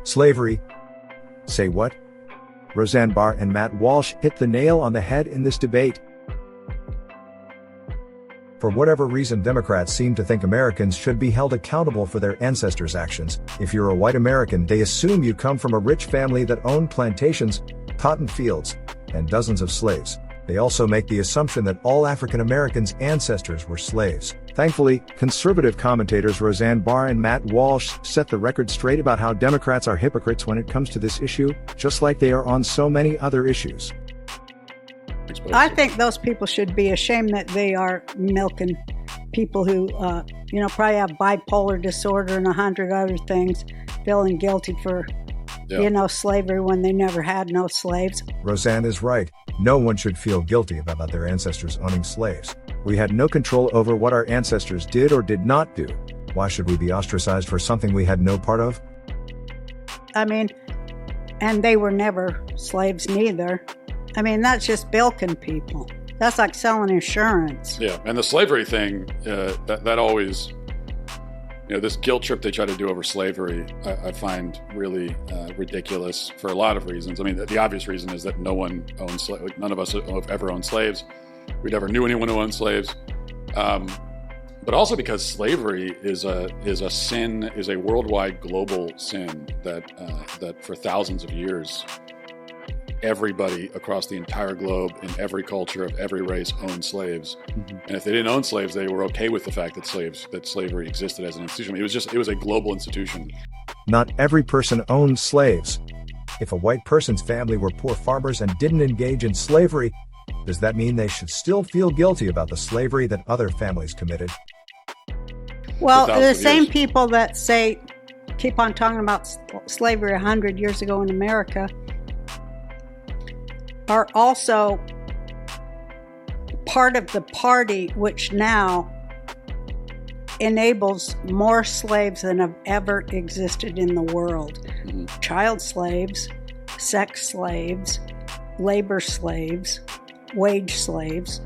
Slavery. Say what? Roseanne Barr and Matt Walsh hit the nail on the head in this debate. For whatever reason, Democrats seem to think Americans should be held accountable for their ancestors' actions. If you're a white American, they assume you come from a rich family that owned plantations, cotton fields, and dozens of slaves. They also make the assumption that all African Americans' ancestors were slaves. Thankfully, conservative commentators Roseanne Barr and Matt Walsh set the record straight about how Democrats are hypocrites when it comes to this issue, just like they are on so many other issues. I think those people should be ashamed that they are milking people who, probably have bipolar disorder and 100 other things, feeling guilty for, slavery when they never had no slaves. Roseanne is right. No one should feel guilty about their ancestors owning slaves. We had no control over what our ancestors did or did not do. Why should we be ostracized for something we had no part of? And they were never slaves neither. That's just bilking people. That's like selling insurance. Yeah, and the slavery thing, that always, this guilt trip they try to do over slavery, I find really ridiculous for a lot of reasons. The obvious reason is that no one owns slaves. None of us have ever owned slaves. We never knew anyone who owned slaves. But also because slavery is a sin, is a worldwide global sin that for thousands of years, everybody across the entire globe in every culture of every race owned slaves. Mm-hmm. And if they didn't own slaves, they were okay with the fact that slavery existed as an institution. It was a global institution. Not every person owned slaves. If a white person's family were poor farmers and didn't engage in slavery, does that mean they should still feel guilty about the slavery that other families committed? Well, the same people that keep on talking about slavery 100 years ago in America are also part of the party which now enables more slaves than have ever existed in the world. Mm-hmm. Child slaves, sex slaves, labor slaves, wage slaves,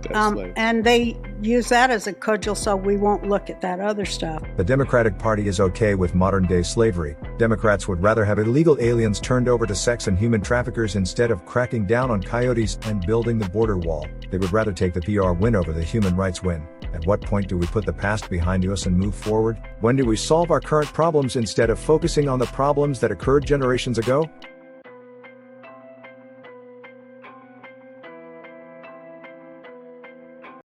and they use that as a cudgel so we won't look at that other stuff. The Democratic Party is okay with modern-day slavery. Democrats would rather have illegal aliens turned over to sex and human traffickers instead of cracking down on coyotes and building the border wall. They would rather take the PR win over the human rights win. At what point do we put the past behind us and move forward? When do we solve our current problems instead of focusing on the problems that occurred generations ago?